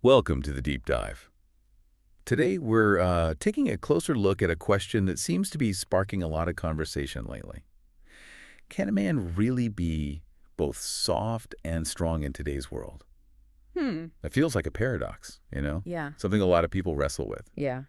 Welcome to the Deep Dive. Today, we're taking a closer look at a question that seems to be sparking a lot of conversation lately. Can a man really be both soft and strong in today's world? Hmm. It feels like a paradox, you know? Yeah. Something a lot of people wrestle with. Yeah.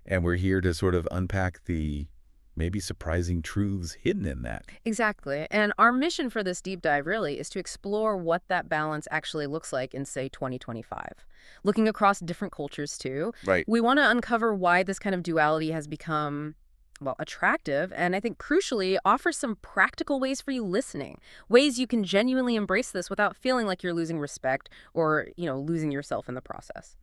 And we're here to sort of unpack the maybe surprising truths hidden in that. Exactly. And our mission for this deep dive really is to explore what that balance actually looks like in, say, 2025. Looking across different cultures, too. Right. We want to uncover why this kind of duality has become, well, attractive, and I think crucially offer some practical ways for you listening, ways you can genuinely embrace this without feeling like you're losing respect or, losing yourself in the process.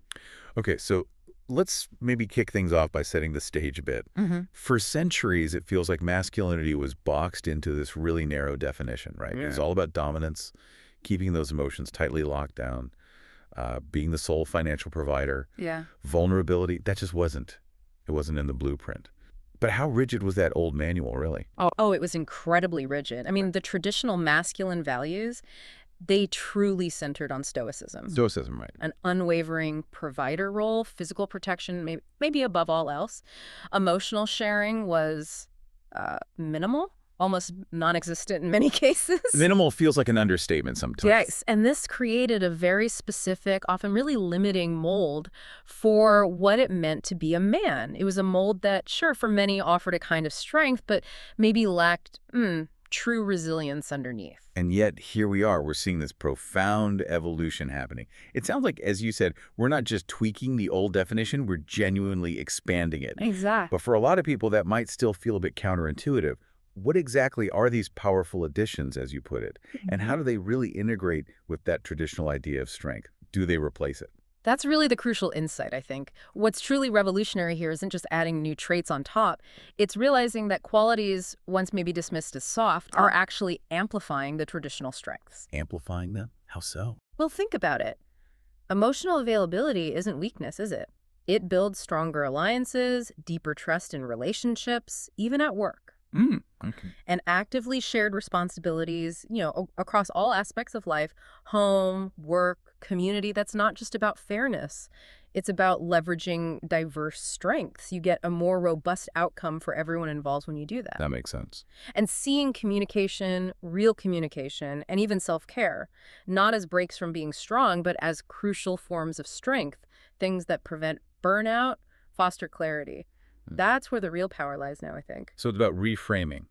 Okay, so let's maybe kick things off by setting the stage a bit. Mm-hmm. For centuries, it feels like masculinity was boxed into this really narrow definition, right? It was all about dominance, keeping those emotions tightly locked down, being the sole financial provider. Yeah. Vulnerability, that just wasn't. It wasn't in the blueprint. But how rigid was that old manual, really? Oh, it was incredibly rigid. I mean, the traditional masculine values, they truly centered on stoicism. Stoicism, right. An unwavering provider role, physical protection, maybe above all else. Emotional sharing was minimal, almost non-existent in many cases. Minimal feels like an understatement sometimes. Yes, and this created a very specific, often really limiting mold for what it meant to be a man. It was a mold that, sure, for many offered a kind of strength, but maybe lacked true resilience underneath. And yet, here we are. We're seeing this profound evolution happening. It sounds like, as you said, we're not just tweaking the old definition, we're genuinely expanding it. Exactly. But for a lot of people, that might still feel a bit counterintuitive. What exactly are these powerful additions, as you put it? And how do they really integrate with that traditional idea of strength? Do they replace it? That's really the crucial insight, I think. What's truly revolutionary here isn't just adding new traits on top. It's realizing that qualities once maybe dismissed as soft are actually amplifying the traditional strengths. Amplifying them? How so? Well, think about it. Emotional availability isn't weakness, is it? It builds stronger alliances, deeper trust in relationships, even at work. Okay. And actively shared responsibilities, across all aspects of life, home, work, community, that's not just about fairness. It's about leveraging diverse strengths. You get a more robust outcome for everyone involved when you do that. That makes sense. And seeing communication, real communication, and even self-care, not as breaks from being strong, but as crucial forms of strength, things that prevent burnout, foster clarity. That's where the real power lies now, I think. So it's about reframing.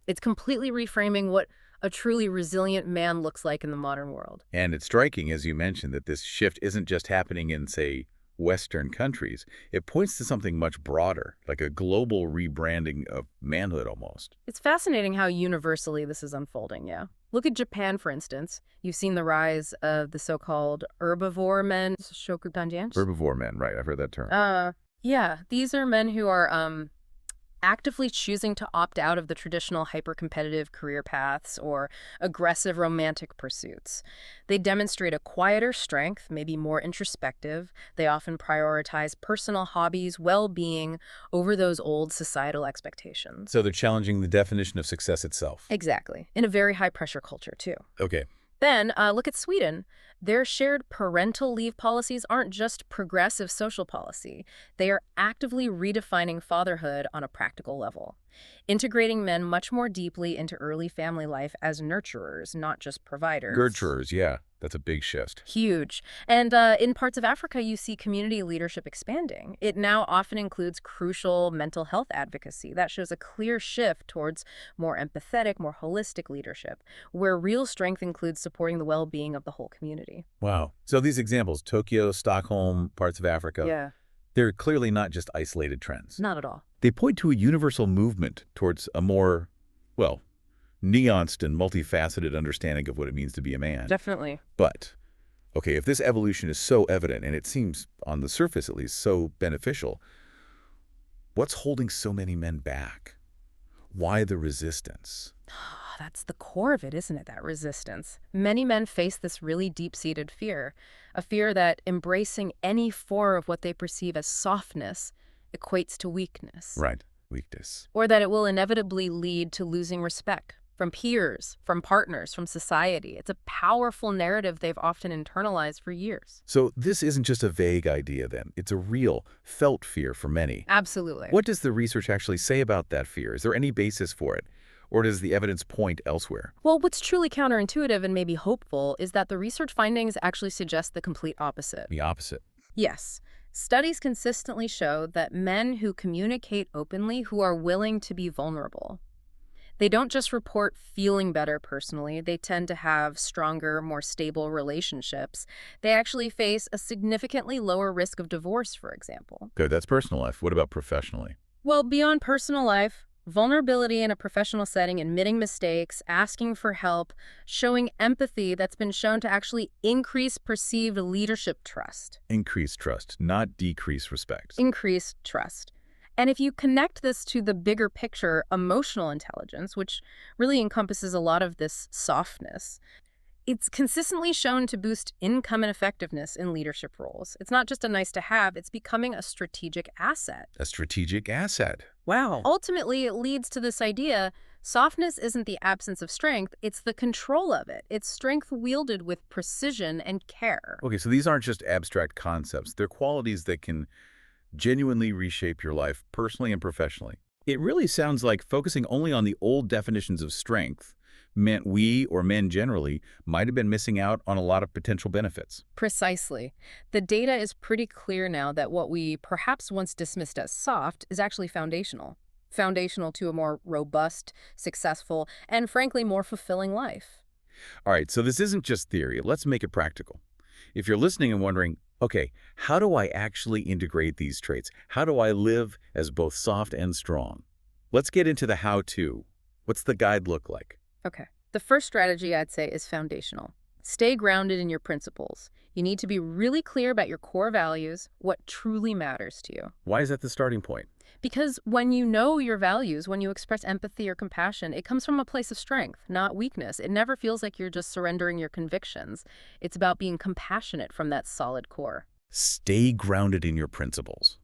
It's completely reframing what a truly resilient man looks like in the modern world. And it's striking, as you mentioned, that this shift isn't just happening in, say, Western countries. It points to something much broader, like a global rebranding of manhood almost. It's fascinating how universally this is unfolding, yeah. Look at Japan, for instance. You've seen the rise of the so-called herbivore men, shokutanjians. Herbivore men, right, I've heard that term. Yeah, these are men who are actively choosing to opt out of the traditional hyper-competitive career paths or aggressive romantic pursuits. They demonstrate a quieter strength, maybe more introspective. They often prioritize personal hobbies, well-being, over those old societal expectations. So they're challenging the definition of success itself. Exactly. In a very high-pressure culture, too. Okay. Then, look at Sweden. Their shared parental leave policies aren't just progressive social policy. They are actively redefining fatherhood on a practical level, integrating men much more deeply into early family life as nurturers, not just providers. Nurturers, yeah. That's a big shift. Huge. And in parts of Africa, you see community leadership expanding. It now often includes crucial mental health advocacy. That shows a clear shift towards more empathetic, more holistic leadership, where real strength includes supporting the well-being of the whole community. Wow. So these examples, Tokyo, Stockholm, parts of Africa, Yeah. they're clearly not just isolated trends. Not at all. They point to a universal movement towards a more, well, nuanced and multifaceted understanding of what it means to be a man. Definitely. But, okay, if this evolution is so evident, and it seems, on the surface at least, so beneficial, what's holding so many men back? Why the resistance? That's the core of it, isn't it, that resistance? Many men face this really deep-seated fear, a fear that embracing any form of what they perceive as softness equates to weakness. Right, weakness. Or that it will inevitably lead to losing respect from peers, from partners, from society. It's a powerful narrative they've often internalized for years. So this isn't just a vague idea then. It's a real, felt fear for many. Absolutely. What does the research actually say about that fear? Is there any basis for it? Or does the evidence point elsewhere? Well, what's truly counterintuitive and maybe hopeful is that the research findings actually suggest the complete opposite. The opposite. Yes. Studies consistently show that men who communicate openly, who are willing to be vulnerable, they don't just report feeling better personally, they tend to have stronger, more stable relationships. They actually face a significantly lower risk of divorce, for example. Good, that's personal life. What about professionally? Well, beyond personal life, vulnerability in a professional setting, admitting mistakes, asking for help, showing empathy that's been shown to actually increase perceived leadership trust. Increase trust, not decrease respect. Increase trust. And if you connect this to the bigger picture, emotional intelligence, which really encompasses a lot of this softness, it's consistently shown to boost income and effectiveness in leadership roles. It's not just a nice to have, it's becoming a strategic asset. A strategic asset. Wow. Ultimately, it leads to this idea, softness isn't the absence of strength, it's the control of it. It's strength wielded with precision and care. Okay, so these aren't just abstract concepts. They're qualities that can genuinely reshape your life, personally and professionally. It really sounds like focusing only on the old definitions of strength meant we, or men generally, might have been missing out on a lot of potential benefits. Precisely. The data is pretty clear now that what we perhaps once dismissed as soft is actually foundational. Foundational to a more robust, successful, and frankly more fulfilling life. All right, so this isn't just theory. Let's make it practical. If you're listening and wondering, okay, how do I actually integrate these traits? How do I live as both soft and strong? Let's get into the how-to. What's the guide look like? Okay. The first strategy I'd say is foundational. Stay grounded in your principles. You need to be really clear about your core values, what truly matters to you. Why is that the starting point? Because when you know your values, when you express empathy or compassion, it comes from a place of strength, not weakness. It never feels like you're just surrendering your convictions. It's about being compassionate from that solid core. Stay grounded in your principles.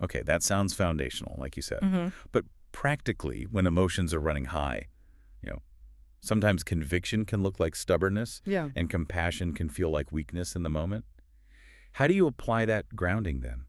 Okay, that sounds foundational, like you said. But practically, when emotions are running high, sometimes conviction can look like stubbornness, and compassion can feel like weakness in the moment. How do you apply that grounding then?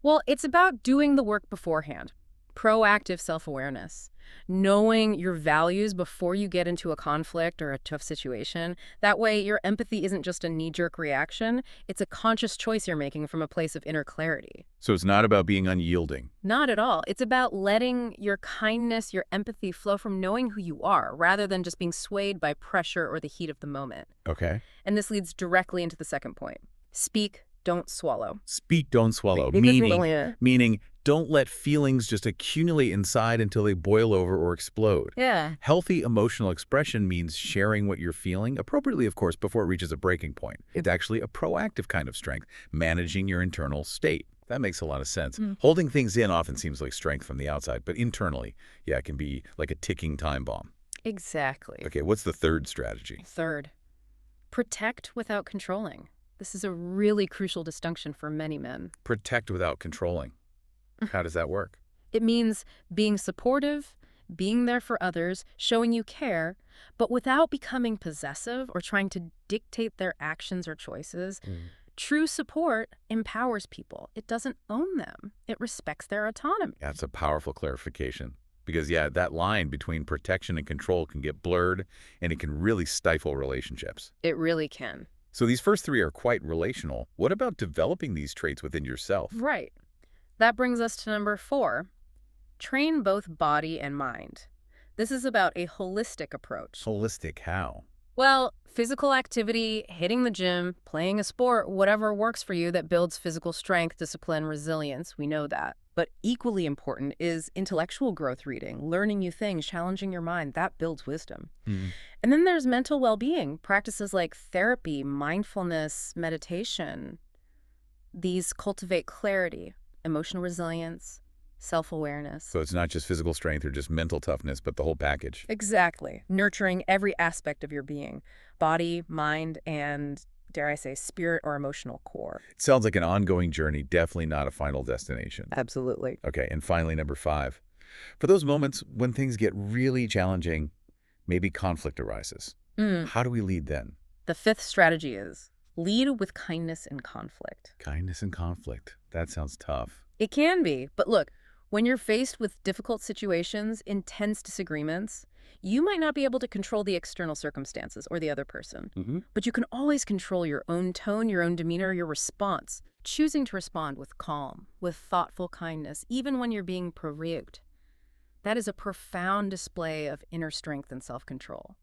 Well, it's about doing the work beforehand. Proactive self-awareness. Knowing your values before you get into a conflict or a tough situation. That way, your empathy isn't just a knee-jerk reaction. It's a conscious choice you're making from a place of inner clarity. So it's not about being unyielding. Not at all. It's about letting your kindness, your empathy flow from knowing who you are, rather than just being swayed by pressure or the heat of the moment. Okay. And this leads directly into the second point. Speak, don't swallow. Speak, don't swallow. Meaning, don't let feelings just accumulate inside until they boil over or explode. Yeah. Healthy emotional expression means sharing what you're feeling, appropriately, of course, before it reaches a breaking point. It's actually a proactive kind of strength, managing your internal state. That makes a lot of sense. Holding things in often seems like strength from the outside, but internally, it can be like a ticking time bomb. Exactly. Okay, what's the third strategy? Third, protect without controlling. This is a really crucial distinction for many men. Protect without controlling. How does that work? It means being supportive, being there for others, showing you care, but without becoming possessive or trying to dictate their actions or choices. True support empowers people. It doesn't own them. It respects their autonomy. That's a powerful clarification. Because, that line between protection and control can get blurred, and it can really stifle relationships. It really can. So these first three are quite relational. What about developing these traits within yourself? Right. That brings us to number 4. Train both body and mind. This is about a holistic approach. Holistic how? Well, physical activity, hitting the gym, playing a sport, whatever works for you that builds physical strength, discipline, resilience, we know that. But equally important is intellectual growth reading, learning new things, challenging your mind. That builds wisdom. And then there's mental well-being, practices like therapy, mindfulness, meditation. These cultivate clarity, emotional resilience, self-awareness. So it's not just physical strength or just mental toughness, but the whole package. Exactly. Nurturing every aspect of your being, body, mind, and, dare I say, spirit or emotional core. It sounds like an ongoing journey, definitely not a final destination. Absolutely. Okay, and finally, number 5. For those moments when things get really challenging, Maybe conflict arises. Mm. How do we lead then? The fifth strategy is lead with kindness in conflict. Kindness and conflict. That sounds tough. It can be, but look, when you're faced with difficult situations, intense disagreements, you might not be able to control the external circumstances or the other person. But you can always control your own tone, your own demeanor, your response, choosing to respond with calm, with thoughtful kindness, even when you're being provoked. That is a profound display of inner strength and self-control.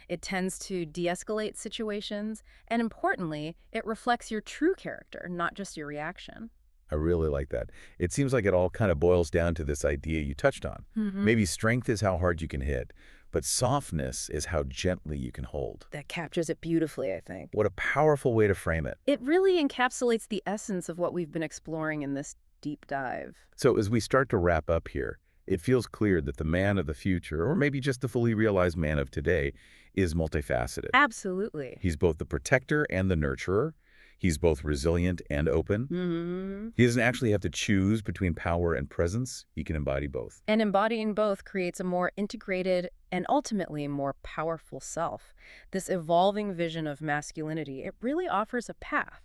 It tends to de-escalate situations, and importantly, it reflects your true character, not just your reaction. I really like that. It seems like it all kind of boils down to this idea you touched on. Maybe strength is how hard you can hit, but softness is how gently you can hold. That captures it beautifully, I think. What a powerful way to frame it. It really encapsulates the essence of what we've been exploring in this deep dive. So as we start to wrap up here, it feels clear that the man of the future, or maybe just the fully realized man of today, is multifaceted. Absolutely. He's both the protector and the nurturer. He's both resilient and open. He doesn't actually have to choose between power and presence. He can embody both. And embodying both creates a more integrated and ultimately more powerful self. This evolving vision of masculinity, it really offers a path.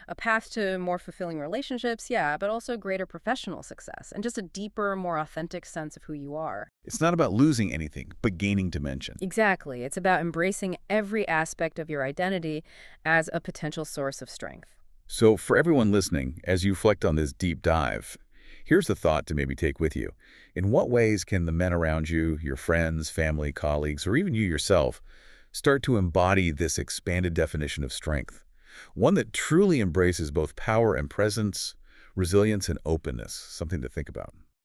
A path to more fulfilling relationships, yeah, but also greater professional success and just a deeper, more authentic sense of who you are. It's not about losing anything, but gaining dimension. Exactly. It's about embracing every aspect of your identity as a potential source of strength. So for everyone listening, as you reflect on this deep dive, here's the thought to maybe take with you. In what ways can the men around you, your friends, family, colleagues, or even you yourself, start to embody this expanded definition of strength? One that truly embraces both power and presence, resilience and openness, something to think about.